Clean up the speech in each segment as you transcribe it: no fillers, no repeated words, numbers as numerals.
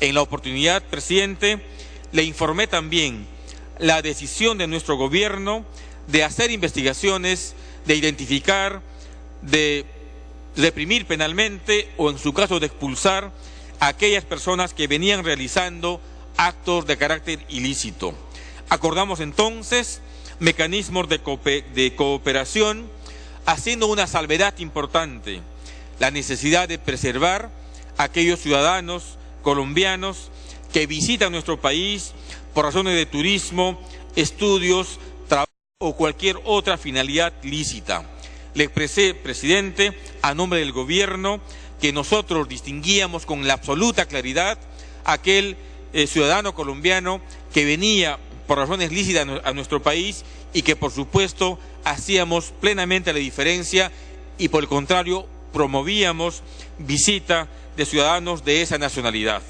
En la oportunidad, presidente, le informé también la decisión de nuestro gobierno de hacer investigaciones, de identificar, de reprimir penalmente o en su caso de expulsar a aquellas personas que venían realizando actos de carácter ilícito. Acordamos entonces mecanismos de cooperación, haciendo una salvedad importante: la necesidad de preservar a aquellos ciudadanos colombianos que visitan nuestro país por razones de turismo, estudios, trabajo o cualquier otra finalidad lícita. Le expresé, presidente, a nombre del gobierno, que nosotros distinguíamos con la absoluta claridad a aquel ciudadano colombiano que venía por razones lícitas a nuestro país y que, por supuesto, hacíamos plenamente la diferencia y, por el contrario, promovíamos visita de ciudadanos de esa nacionalidad.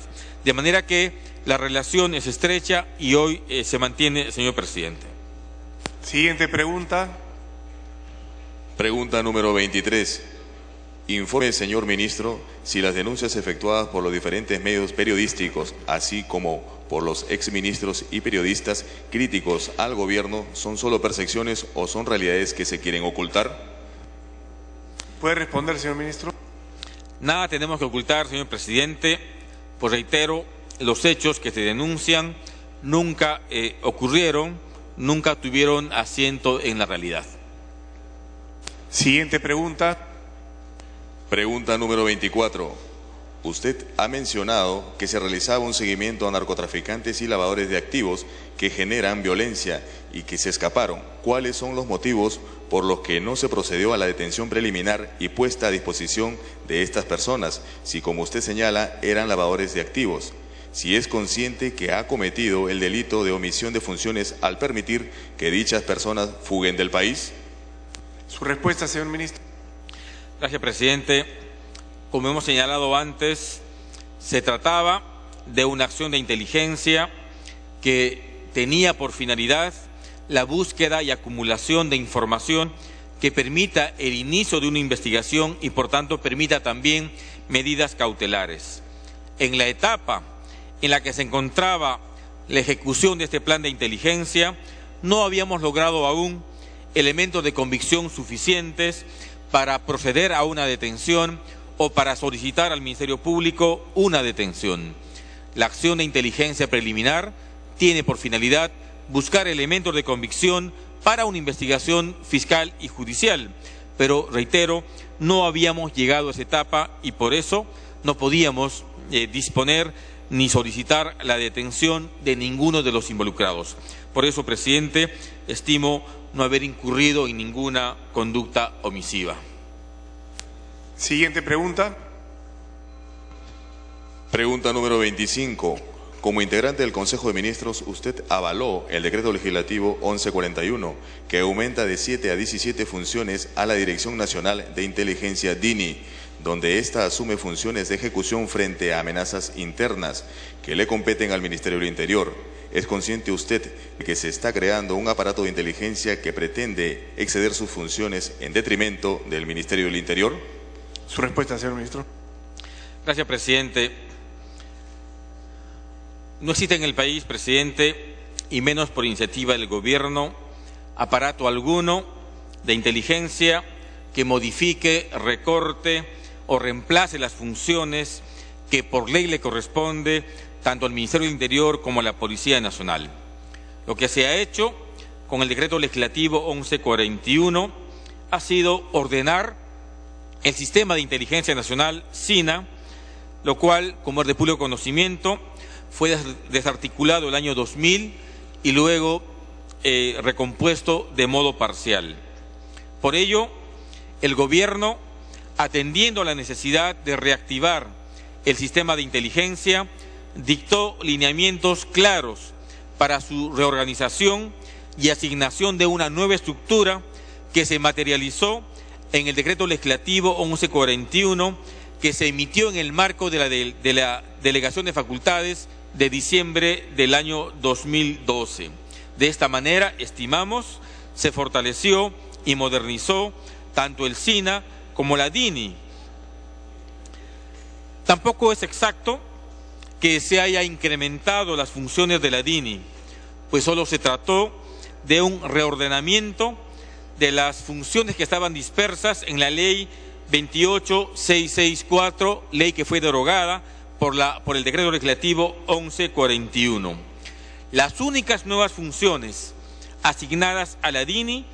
De manera que la relación es estrecha y hoy se mantiene, señor presidente. Siguiente pregunta. Pregunta número 23. Informe, señor ministro, si las denuncias efectuadas por los diferentes medios periodísticos, así como por los exministros y periodistas críticos al gobierno, son solo percepciones o son realidades que se quieren ocultar. ¿Puede responder, señor ministro? Nada tenemos que ocultar, señor presidente. Pues reitero, los hechos que se denuncian nunca ocurrieron, nunca tuvieron asiento en la realidad. Siguiente pregunta. Pregunta número 24. Usted ha mencionado que se realizaba un seguimiento a narcotraficantes y lavadores de activos que generan violencia y que se escaparon. ¿Cuáles son los motivos por los que no se procedió a la detención preliminar y puesta a disposición de estas personas, si, como usted señala, eran lavadores de activos? Si es consciente que ha cometido el delito de omisión de funciones al permitir que dichas personas fuguen del país. Su respuesta, señor ministro. Gracias, presidente. Como hemos señalado antes, se trataba de una acción de inteligencia que tenía por finalidad la búsqueda y acumulación de información que permita el inicio de una investigación y, por tanto, permita también medidas cautelares. En la etapa en la que se encontraba la ejecución de este plan de inteligencia, no habíamos logrado aún elementos de convicción suficientes para proceder a una detención o para solicitar al Ministerio Público una detención. La acción de inteligencia preliminar tiene por finalidad buscar elementos de convicción para una investigación fiscal y judicial, pero reitero, no habíamos llegado a esa etapa y por eso no podíamos disponer ni solicitar la detención de ninguno de los involucrados. Por eso, presidente, estimo no haber incurrido en ninguna conducta omisiva. Siguiente pregunta. Pregunta número 25. Como integrante del Consejo de Ministros, usted avaló el decreto legislativo 1141, que aumenta de 7 a 17 funciones a la Dirección Nacional de Inteligencia DINI, donde ésta asume funciones de ejecución frente a amenazas internas que le competen al Ministerio del Interior. ¿Es consciente usted de que se está creando un aparato de inteligencia que pretende exceder sus funciones en detrimento del Ministerio del Interior? Su respuesta, señor ministro. Gracias, presidente. No existe en el país, presidente, y menos por iniciativa del gobierno, aparato alguno de inteligencia que modifique, recorte o reemplace las funciones que por ley le corresponde tanto al Ministerio del Interior como a la Policía Nacional. Lo que se ha hecho con el decreto legislativo 1141 ha sido ordenar el Sistema de Inteligencia Nacional, SINA, lo cual, como es de público conocimiento, fue desarticulado el año 2000 y luego recompuesto de modo parcial. Por ello, el gobierno, atendiendo a la necesidad de reactivar el sistema de inteligencia, dictó lineamientos claros para su reorganización y asignación de una nueva estructura que se materializó en el decreto legislativo 1141 que se emitió en el marco de la Delegación de Facultades de diciembre del año 2012. De esta manera, estimamos, se fortaleció y modernizó tanto el SINA como la DINI. Tampoco es exacto que se haya incrementado las funciones de la DINI, pues solo se trató de un reordenamiento de las funciones que estaban dispersas en la ley 28664, ley que fue derogada por el decreto legislativo 1141. Las únicas nuevas funciones asignadas a la DINI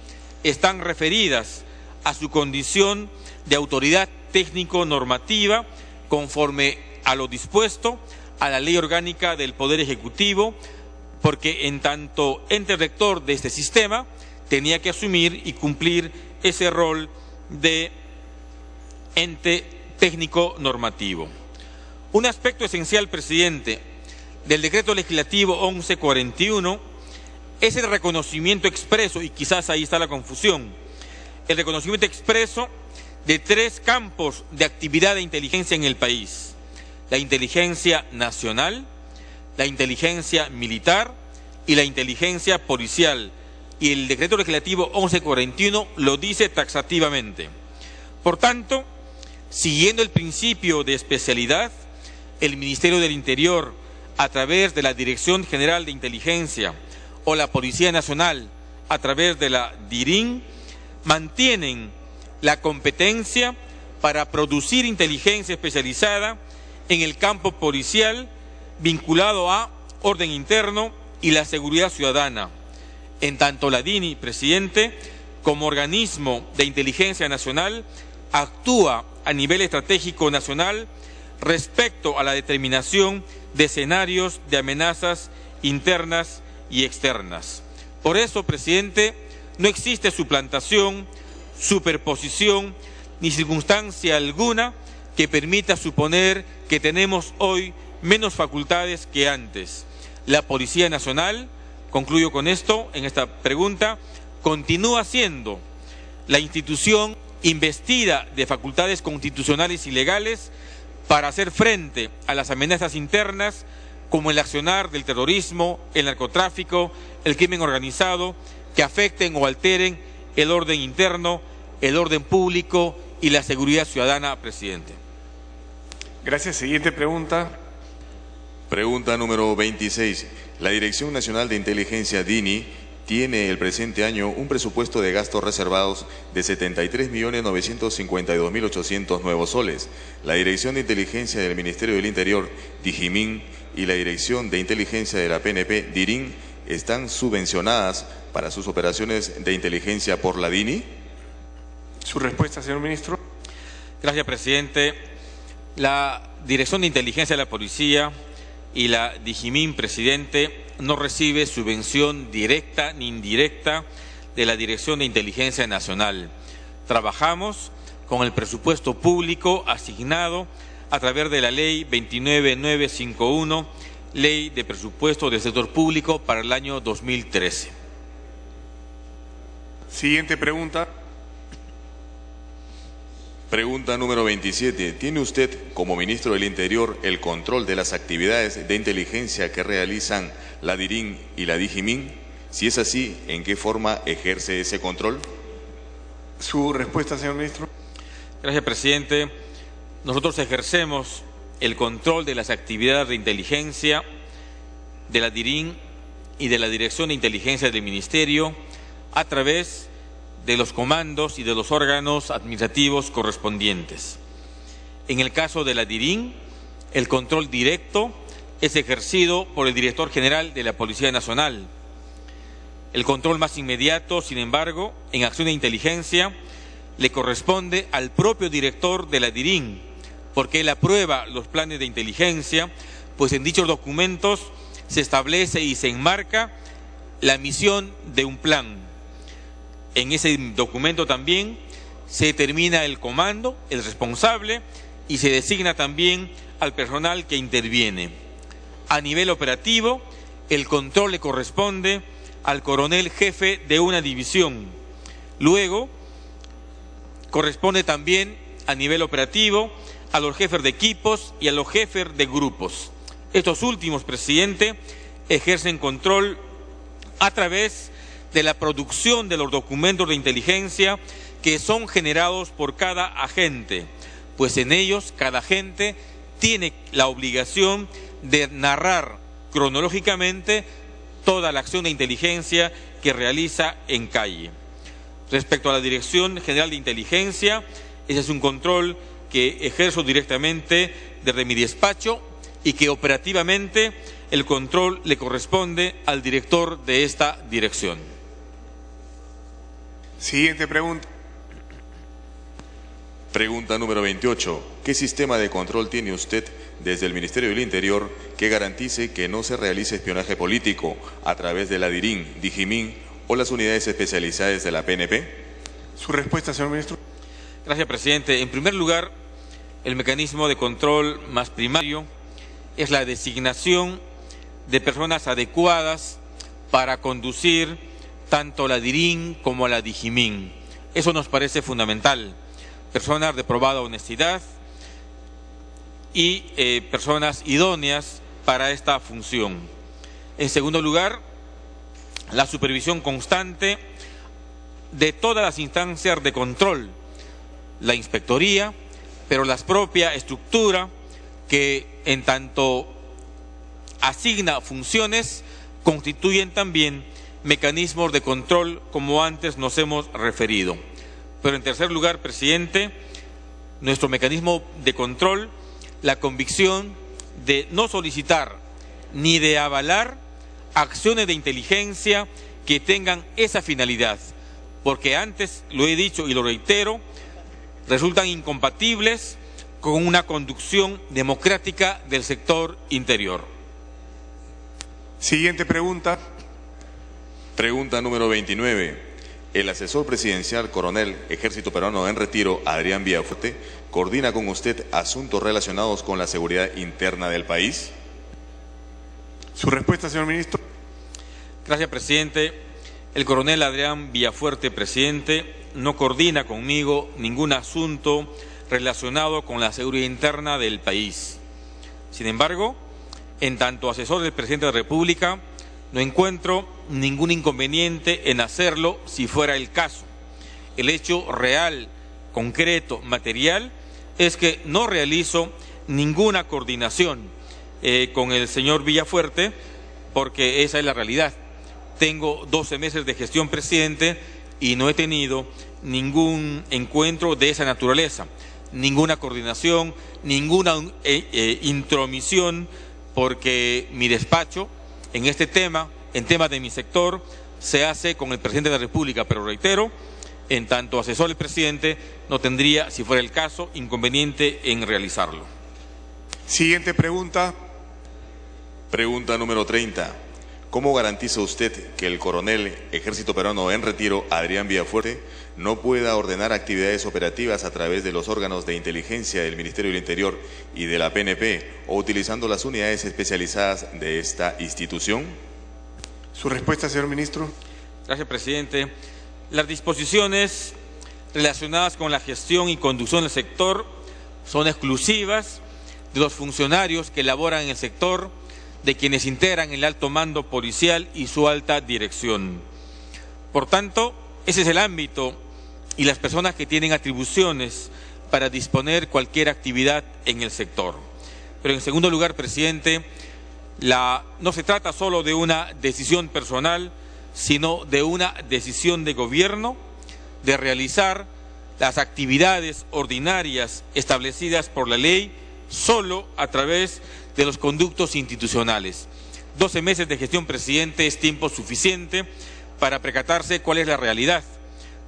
están referidas a su condición de autoridad técnico-normativa conforme a lo dispuesto a la Ley Orgánica del Poder Ejecutivo, porque en tanto ente rector de este sistema tenía que asumir y cumplir ese rol de ente técnico-normativo. Un aspecto esencial, presidente, del decreto legislativo 1141 es el reconocimiento expreso, y quizás ahí está la confusión, el reconocimiento expreso de 3 campos de actividad de inteligencia en el país: la inteligencia nacional, la inteligencia militar y la inteligencia policial. Y el decreto legislativo 1141 lo dice taxativamente. Por tanto, siguiendo el principio de especialidad, el Ministerio del Interior, a través de la Dirección General de Inteligencia, o la Policía Nacional, a través de la DIRIN, mantienen la competencia para producir inteligencia especializada en el campo policial vinculado a orden interno y la seguridad ciudadana. En tanto la DINI, presidente, como organismo de inteligencia nacional, actúa a nivel estratégico nacional respecto a la determinación de escenarios de amenazas internas y externas. Por eso, presidente, no existe suplantación, superposición ni circunstancia alguna que permita suponer que tenemos hoy menos facultades que antes. La Policía Nacional, concluyo con esto en esta pregunta, continúa siendo la institución investida de facultades constitucionales y legales para hacer frente a las amenazas internas como el accionar del terrorismo, el narcotráfico, el crimen organizado, que afecten o alteren el orden interno, el orden público y la seguridad ciudadana, presidente. Gracias. Siguiente pregunta. Pregunta número 26. La Dirección Nacional de Inteligencia DINI tiene el presente año un presupuesto de gastos reservados de 73.952.800 nuevos soles. La Dirección de Inteligencia del Ministerio del Interior, DIGIMIN, y la Dirección de Inteligencia de la PNP, DIRIN, ¿están subvencionadas para sus operaciones de inteligencia por la DINI? Su respuesta, señor ministro. Gracias, presidente. La Dirección de Inteligencia de la Policía y la DIGIMIN, presidente, no recibe subvención directa ni indirecta de la Dirección de Inteligencia Nacional. Trabajamos con el presupuesto público asignado a través de la Ley 29951, Ley de Presupuesto del Sector Público para el año 2013. Siguiente pregunta. Pregunta número 27. ¿Tiene usted, como ministro del Interior, el control de las actividades de inteligencia que realizan la DIRIN y la DIGIMIN? Si es así, ¿en qué forma ejerce ese control? Su respuesta, señor ministro. Gracias, presidente. Nosotros ejercemos el control de las actividades de inteligencia de la DIRIN y de la Dirección de Inteligencia del Ministerio a través de los comandos y de los órganos administrativos correspondientes. En el caso de la DIRIN, el control directo es ejercido por el Director General de la Policía Nacional. El control más inmediato, sin embargo, en acción de inteligencia, le corresponde al propio director de la DIRIN, porque él aprueba los planes de inteligencia, pues en dichos documentos se establece y se enmarca la misión de un plan. En ese documento también se determina el comando, el responsable, y se designa también al personal que interviene. A nivel operativo, el control le corresponde al coronel jefe de una división. Luego, corresponde también a nivel operativo a los jefes de equipos y a los jefes de grupos. Estos últimos, presidente, ejercen control a través de la producción de los documentos de inteligencia que son generados por cada agente, pues en ellos cada agente tiene la obligación de narrar cronológicamente toda la acción de inteligencia que realiza en calle. Respecto a la Dirección General de Inteligencia, ese es un control que ejerzo directamente desde mi despacho y que operativamente el control le corresponde al director de esta dirección. Siguiente pregunta. Pregunta número 28. ¿Qué sistema de control tiene usted desde el Ministerio del Interior que garantice que no se realice espionaje político a través de la DIRIN, Digimin o las unidades especializadas de la PNP? Su respuesta, señor ministro. Gracias, presidente. En primer lugar, el mecanismo de control más primario es la designación de personas adecuadas para conducir tanto la DIRIN como la Digimin. Eso nos parece fundamental. Personas de probada honestidad y personas idóneas para esta función. En segundo lugar, la supervisión constante de todas las instancias de control, la inspectoría, pero la propia estructura que en tanto asigna funciones, constituyen también mecanismos de control como antes nos hemos referido. Pero en tercer lugar, presidente, nuestro mecanismo de control, la convicción de no solicitar ni de avalar acciones de inteligencia que tengan esa finalidad, porque antes lo he dicho y lo reitero, resultan incompatibles con una conducción democrática del sector interior. Siguiente pregunta. Pregunta número 29. El asesor presidencial coronel Ejército Peruano en retiro, Adrián Villafuerte, ¿coordina con usted asuntos relacionados con la seguridad interna del país? Su respuesta, señor ministro. Gracias, presidente. El coronel Adrián Villafuerte, presidente, no coordina conmigo ningún asunto relacionado con la seguridad interna del país. Sin embargo, en tanto asesor del presidente de la República, no encuentro ningún inconveniente en hacerlo si fuera el caso. El hecho real, concreto, material, es que no realizo ninguna coordinación con el señor Villafuerte, porque esa es la realidad. Tengo 12 meses de gestión, presidente, y no he tenido ningún encuentro de esa naturaleza, ninguna coordinación, ninguna intromisión, porque mi despacho en este tema, en temas de mi sector, se hace con el presidente de la República, pero reitero, en tanto asesor del presidente, no tendría, si fuera el caso, inconveniente en realizarlo. Siguiente pregunta. Pregunta número 30. ¿Cómo garantiza usted que el coronel Ejército Peruano en retiro, Adrián Villafuerte, no pueda ordenar actividades operativas a través de los órganos de inteligencia del Ministerio del Interior y de la PNP o utilizando las unidades especializadas de esta institución? Su respuesta, señor ministro. Gracias, presidente. Las disposiciones relacionadas con la gestión y conducción del sector son exclusivas de los funcionarios que laboran en el sector, de quienes integran el alto mando policial y su alta dirección. Por tanto, ese es el ámbito y las personas que tienen atribuciones para disponer cualquier actividad en el sector. Pero en segundo lugar, presidente, no se trata solo de una decisión personal, sino de una decisión de gobierno de realizar las actividades ordinarias establecidas por la ley solo a través de los conductos institucionales. 12 meses de gestión, presidente, es tiempo suficiente para percatarse cuál es la realidad.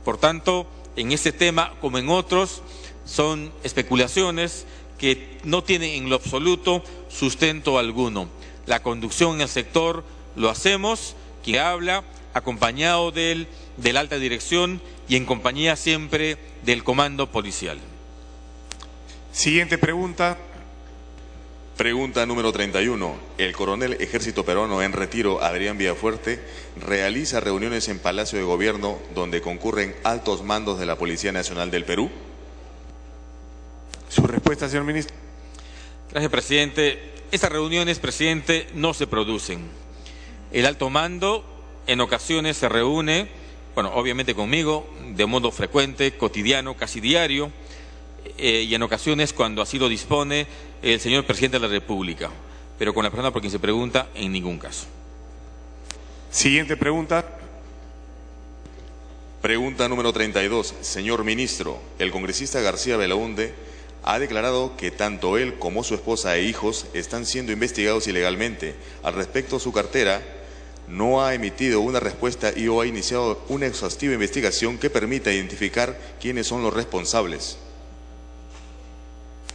Por tanto, en este tema, como en otros, son especulaciones que no tienen en lo absoluto sustento alguno. La conducción en el sector lo hacemos, quien habla, acompañado de la alta dirección y en compañía siempre del comando policial. Siguiente pregunta. Pregunta número 31. El coronel Ejército Peruano en retiro, Adrián Villafuerte, realiza reuniones en Palacio de Gobierno donde concurren altos mandos de la Policía Nacional del Perú. Su respuesta, señor ministro. Gracias, presidente. Estas reuniones, presidente, no se producen. El alto mando en ocasiones se reúne, bueno, obviamente conmigo, de modo frecuente, cotidiano, casi diario, y en ocasiones cuando así lo dispone el señor presidente de la República. pero con la persona por quien se pregunta, en ningún caso. Siguiente pregunta. Pregunta número 32. Señor ministro, el congresista García Belaúnde ha declarado que tanto él como su esposa e hijos están siendo investigados ilegalmente. Al respecto, su cartera no ha emitido una respuesta y o ha iniciado una exhaustiva investigación que permita identificar quiénes son los responsables.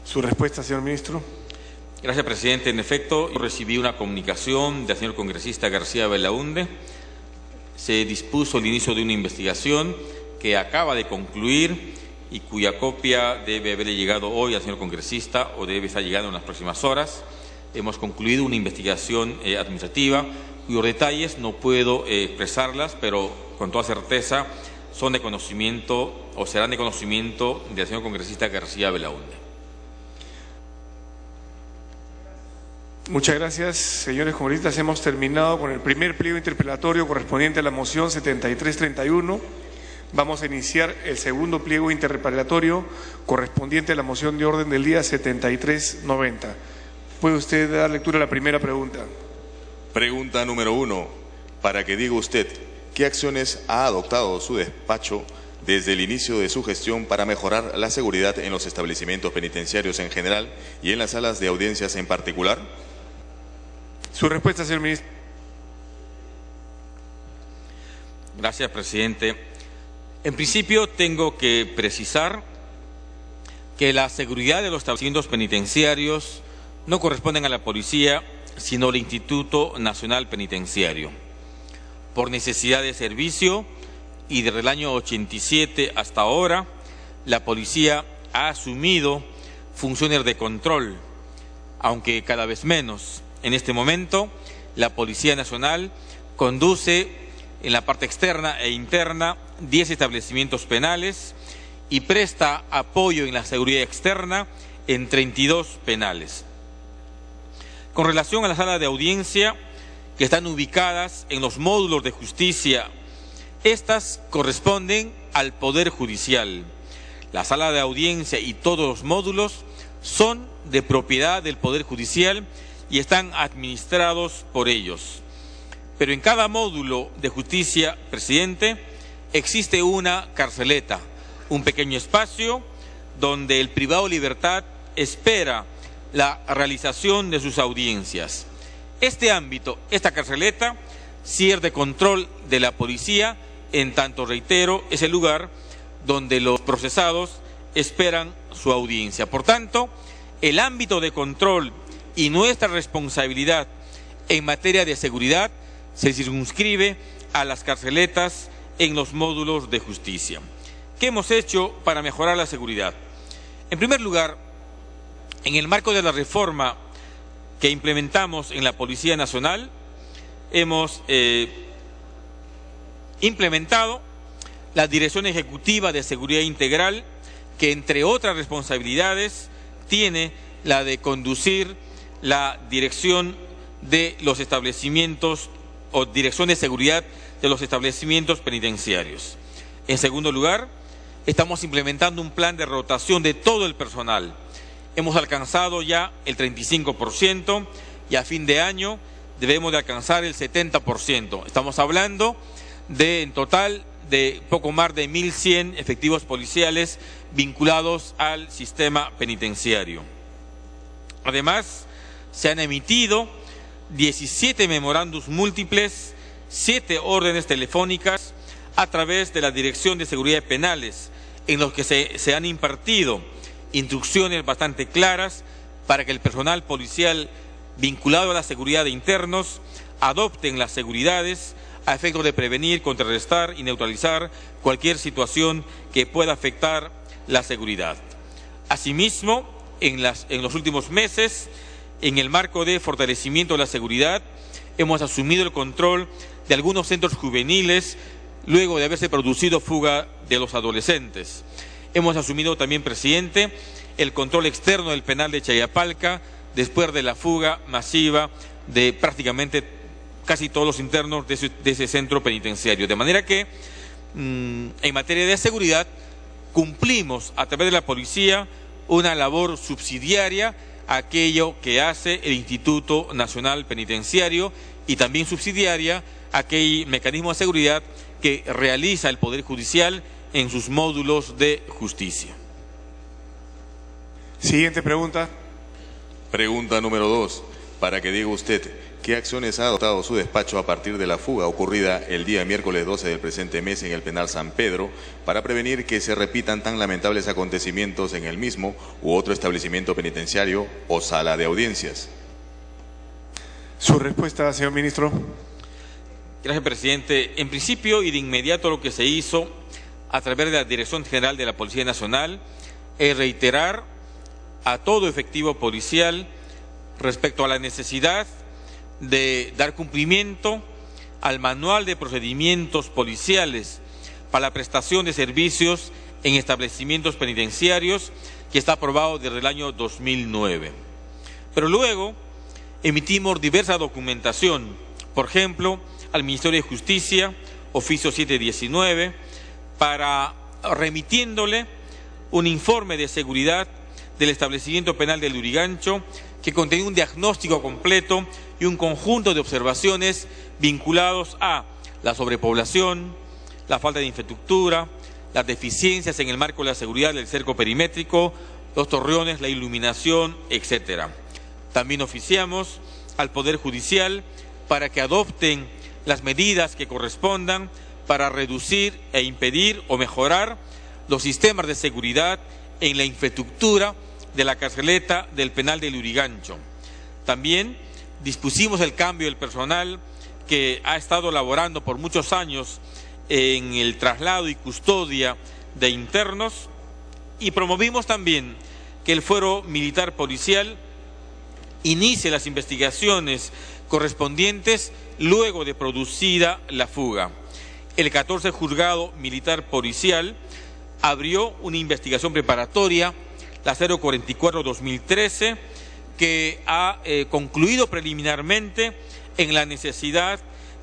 Su respuesta, señor ministro. Gracias, presidente. En efecto, yo recibí una comunicación del señor congresista García Belaúnde. Se dispuso el inicio de una investigación que acaba de concluir y cuya copia debe haberle llegado hoy al señor congresista o debe estar llegando en las próximas horas. Hemos concluido una investigación administrativa cuyos detalles no puedo expresarlas, pero con toda certeza son de conocimiento o serán de conocimiento del señor congresista García Belaúnde. Muchas gracias, señores congresistas. Hemos terminado con el primer pliego interpelatorio correspondiente a la moción 7331. Vamos a iniciar el segundo pliego interpelatorio correspondiente a la moción de orden del día 7390. ¿Puede usted dar lectura a la primera pregunta? Pregunta número 1. Para que diga usted, ¿qué acciones ha adoptado su despacho desde el inicio de su gestión para mejorar la seguridad en los establecimientos penitenciarios en general y en las salas de audiencias en particular? Su respuesta, señor ministro. Gracias, presidente. En principio, tengo que precisar que la seguridad de los establecimientos penitenciarios no corresponden a la policía, sino al Instituto Nacional Penitenciario. Por necesidad de servicio y desde el año 87 hasta ahora, la policía ha asumido funciones de control, aunque cada vez menos. En este momento, la Policía Nacional conduce en la parte externa e interna 10 establecimientos penales y presta apoyo en la seguridad externa en 32 penales. Con relación a la sala de audiencia, que están ubicadas en los módulos de justicia, estas corresponden al Poder Judicial. La sala de audiencia y todos los módulos son de propiedad del Poder Judicial y están administrados por ellos. Pero en cada módulo de justicia, presidente, existe una carceleta, un pequeño espacio donde el privado de libertad espera la realización de sus audiencias. Este ámbito, esta carceleta, sí es de control de la policía, en tanto, reitero, es el lugar donde los procesados esperan su audiencia. Por tanto, el ámbito de control y nuestra responsabilidad en materia de seguridad se circunscribe a las carceletas en los módulos de justicia. ¿Qué hemos hecho para mejorar la seguridad? En primer lugar, en el marco de la reforma que implementamos en la Policía Nacional, hemos implementado la Dirección Ejecutiva de Seguridad Integral, que entre otras responsabilidades tiene la de conducir la dirección de los establecimientos o dirección de seguridad de los establecimientos penitenciarios. En segundo lugar, estamos implementando un plan de rotación de todo el personal. Hemos alcanzado ya el 35% y a fin de año debemos de alcanzar el 70%. Estamos hablando de, en total, de poco más de 1.100 efectivos policiales vinculados al sistema penitenciario. Además, se han emitido 17 memorándums múltiples, 7 órdenes telefónicas a través de la Dirección de Seguridad Penales, en los que se han impartido instrucciones bastante claras para que el personal policial vinculado a la seguridad de internos adopten las seguridades a efecto de prevenir, contrarrestar y neutralizar cualquier situación que pueda afectar la seguridad. Asimismo, en los últimos meses, en el marco de fortalecimiento de la seguridad, hemos asumido el control de algunos centros juveniles luego de haberse producido fuga de los adolescentes. Hemos asumido también, presidente, el control externo del penal de Chayapalca después de la fuga masiva de prácticamente casi todos los internos de ese centro penitenciario. De manera que, en materia de seguridad, cumplimos a través de la policía una labor subsidiaria aquello que hace el Instituto Nacional Penitenciario y también subsidiaria aquel mecanismo de seguridad que realiza el Poder Judicial en sus módulos de justicia. Siguiente pregunta. Pregunta número 2. Para que diga usted, ¿qué acciones ha adoptado su despacho a partir de la fuga ocurrida el día miércoles 12 del presente mes en el penal San Pedro para prevenir que se repitan tan lamentables acontecimientos en el mismo u otro establecimiento penitenciario o sala de audiencias? Su respuesta, señor ministro. Gracias, presidente. En principio y de inmediato lo que se hizo a través de la Dirección General de la Policía Nacional es reiterar a todo efectivo policial respecto a la necesidad de dar cumplimiento al Manual de Procedimientos Policiales para la prestación de servicios en establecimientos penitenciarios que está aprobado desde el año 2009. Pero luego emitimos diversa documentación, por ejemplo, al Ministerio de Justicia, oficio 719, para remitiéndole un informe de seguridad del establecimiento penal de Lurigancho que contenía un diagnóstico completo y un conjunto de observaciones vinculados a la sobrepoblación, la falta de infraestructura, las deficiencias en el marco de la seguridad del cerco perimétrico, los torreones, la iluminación, etc. También oficiamos al Poder Judicial para que adopten las medidas que correspondan para reducir e impedir o mejorar los sistemas de seguridad en la infraestructura de la carceleta del penal de Lurigancho. También dispusimos el cambio del personal que ha estado laborando por muchos años en el traslado y custodia de internos y promovimos también que el Fuero Militar Policial inicie las investigaciones correspondientes luego de producida la fuga. El 14 Juzgado Militar Policial abrió una investigación preparatoria, la 044-2013, que ha concluido preliminarmente en la necesidad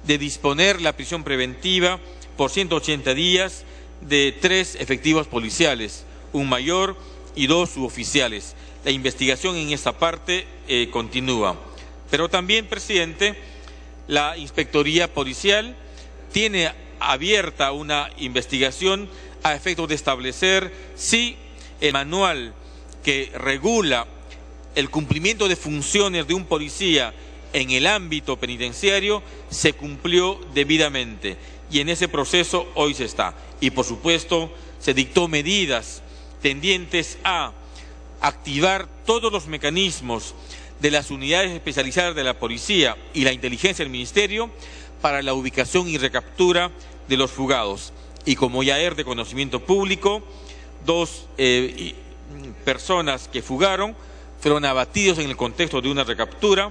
de disponer la prisión preventiva por 180 días de 3 efectivos policiales, un mayor y 2 suboficiales. La investigación en esta parte continúa. Pero también, presidente, la Inspectoría Policial tiene abierta una investigación a efectos de establecer si el manual que regula el cumplimiento de funciones de un policía en el ámbito penitenciario se cumplió debidamente. Y en ese proceso hoy se está. Y por supuesto se dictó medidas tendientes a activar todos los mecanismos de las unidades especializadas de la policía y la inteligencia del ministerio para la ubicación y recaptura de los fugados. Y como ya es de conocimiento público, 2 personas que fugaron fueron abatidos en el contexto de una recaptura,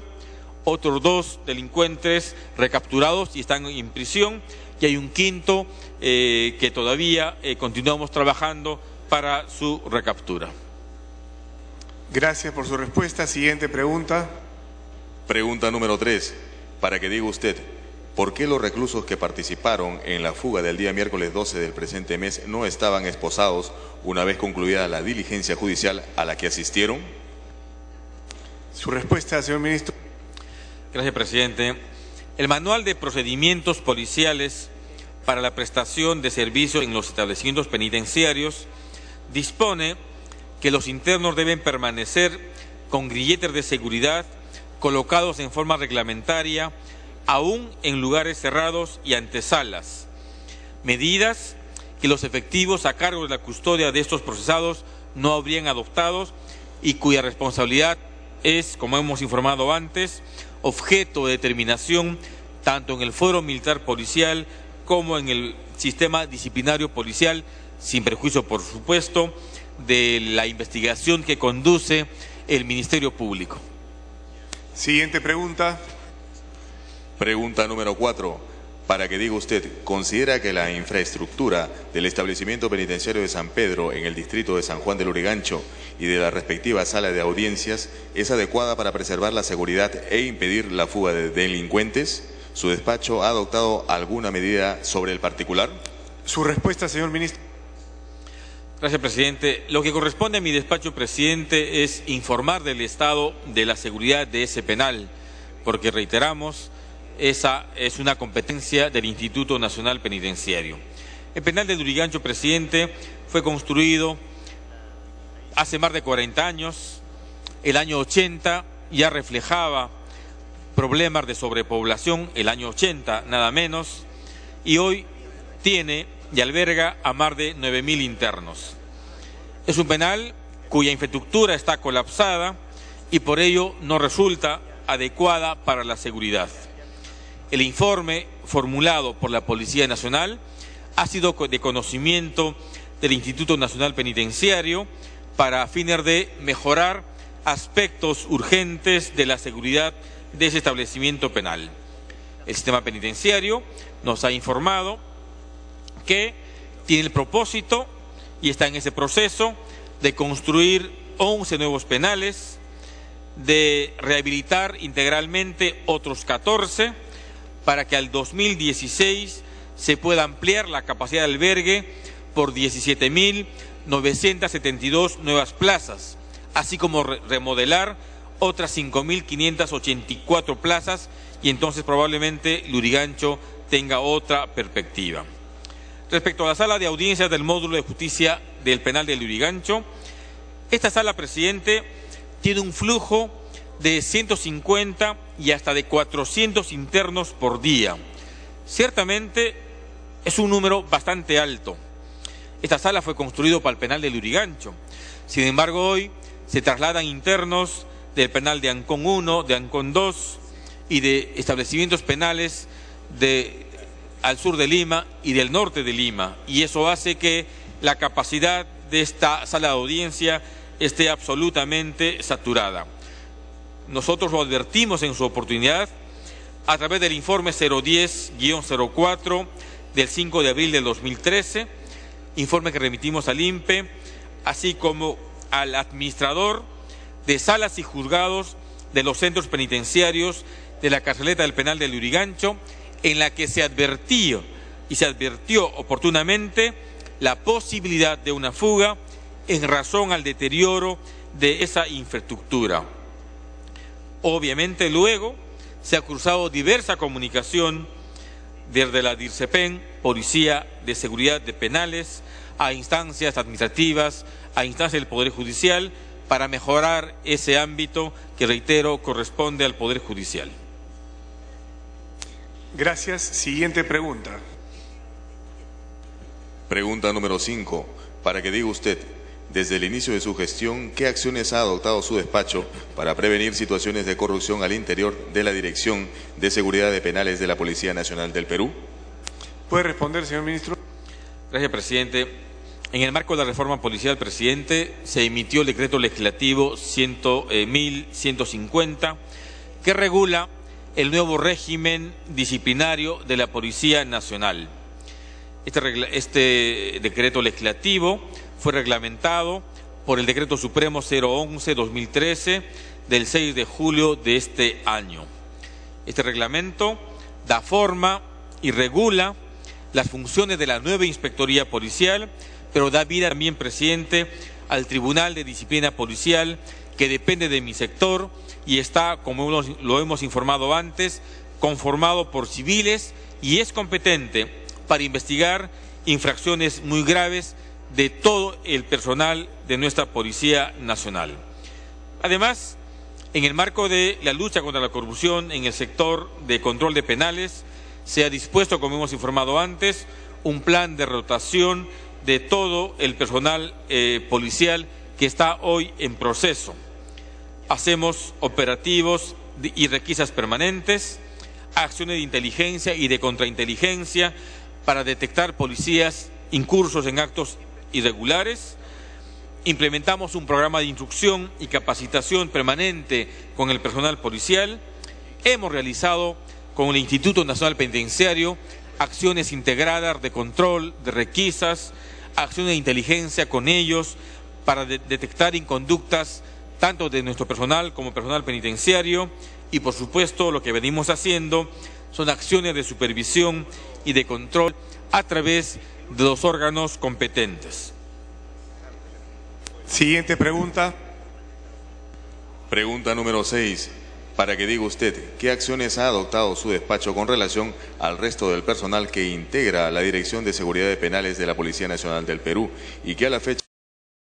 otros 2 delincuentes recapturados y están en prisión, y hay un quinto que todavía continuamos trabajando para su recaptura. Gracias por su respuesta. Siguiente pregunta. Pregunta número 3. Para que diga usted, ¿por qué los reclusos que participaron en la fuga del día miércoles 12 del presente mes no estaban esposados una vez concluida la diligencia judicial a la que asistieron? Su respuesta, señor ministro. Gracias, presidente. El Manual de Procedimientos Policiales para la prestación de servicios en los establecimientos penitenciarios dispone que los internos deben permanecer con grilletes de seguridad colocados en forma reglamentaria, aún en lugares cerrados y antesalas. Medidas que los efectivos a cargo de la custodia de estos procesados no habrían adoptado y cuya responsabilidad es, como hemos informado antes, objeto de determinación tanto en el Fuero Militar Policial como en el sistema disciplinario policial, sin perjuicio, por supuesto, de la investigación que conduce el Ministerio Público. Siguiente pregunta. Pregunta número 4. Para que diga usted, ¿considera que la infraestructura del establecimiento penitenciario de San Pedro en el distrito de San Juan de Lurigancho y de la respectiva sala de audiencias es adecuada para preservar la seguridad e impedir la fuga de delincuentes? ¿Su despacho ha adoptado alguna medida sobre el particular? Su respuesta, señor ministro. Gracias, presidente. Lo que corresponde a mi despacho, presidente, es informar del estado de la seguridad de ese penal, porque reiteramos, esa es una competencia del Instituto Nacional Penitenciario. El penal de Lurigancho, presidente, fue construido hace más de 40 años. El año 80 ya reflejaba problemas de sobrepoblación, el año 80 nada menos, y hoy tiene y alberga a más de 9.000 internos. Es un penal cuya infraestructura está colapsada y por ello no resulta adecuada para la seguridad. El informe formulado por la Policía Nacional ha sido de conocimiento del Instituto Nacional Penitenciario para fines de mejorar aspectos urgentes de la seguridad de ese establecimiento penal. El sistema penitenciario nos ha informado que tiene el propósito y está en ese proceso de construir 11 nuevos penales, de rehabilitar integralmente otros 14 para que al 2016 se pueda ampliar la capacidad de albergue por 17.972 nuevas plazas, así como remodelar otras 5.584 plazas, y entonces probablemente Lurigancho tenga otra perspectiva. Respecto a la sala de audiencias del módulo de justicia del penal de Lurigancho, esta sala, presidente, tiene un flujo de 150 y hasta de 400 internos por día. Ciertamente es un número bastante alto. Esta sala fue construida para el penal de Lurigancho. Sin embargo, hoy se trasladan internos del penal de Ancón 1, de Ancón 2 y de establecimientos penales al sur de Lima y del norte de Lima, y eso hace que la capacidad de esta sala de audiencia esté absolutamente saturada. Nosotros lo advertimos en su oportunidad a través del informe 010-04 del 5 de abril del 2013, informe que remitimos al INPE, así como al administrador de salas y juzgados de los centros penitenciarios de la carceleta del penal de Lurigancho, en la que se advirtió oportunamente la posibilidad de una fuga en razón al deterioro de esa infraestructura. Obviamente luego se ha cruzado diversa comunicación desde la DIRCEPEN, Policía de Seguridad de Penales, a instancias administrativas, a instancias del Poder Judicial, para mejorar ese ámbito que, reitero, corresponde al Poder Judicial. Gracias. Siguiente pregunta. Pregunta número 5. Para que diga usted, desde el inicio de su gestión, ¿qué acciones ha adoptado su despacho para prevenir situaciones de corrupción al interior de la Dirección de Seguridad de Penales de la Policía Nacional del Perú? ¿Puede responder, señor ministro? Gracias, presidente. En el marco de la reforma policial, presidente, se emitió el decreto legislativo 1150 que regula el nuevo régimen disciplinario de la Policía Nacional. Este decreto legislativo fue reglamentado por el Decreto Supremo 011-2013 del 6 de julio de este año. Este reglamento da forma y regula las funciones de la nueva Inspectoría Policial, pero da vida también, presidente, al Tribunal de Disciplina Policial, que depende de mi sector y está, como lo hemos informado antes, conformado por civiles y es competente para investigar infracciones muy graves de todo el personal de nuestra Policía Nacional. Además, en el marco de la lucha contra la corrupción en el sector de control de penales, se ha dispuesto, como hemos informado antes, un plan de rotación de todo el personal policial que está hoy en proceso. Hacemos operativos y requisas permanentes, acciones de inteligencia y de contrainteligencia para detectar policías incursos en actos irregulares. Implementamos un programa de instrucción y capacitación permanente con el personal policial. Hemos realizado con el Instituto Nacional Penitenciario acciones integradas de control, de requisas, acciones de inteligencia con ellos para detectar inconductas tanto de nuestro personal como personal penitenciario, y por supuesto lo que venimos haciendo son acciones de supervisión y de control a través de los órganos competentes. Siguiente pregunta. Pregunta número 6. Para que diga usted, ¿qué acciones ha adoptado su despacho con relación al resto del personal que integra la Dirección de Seguridad de Penales de la Policía Nacional del Perú y que a la fecha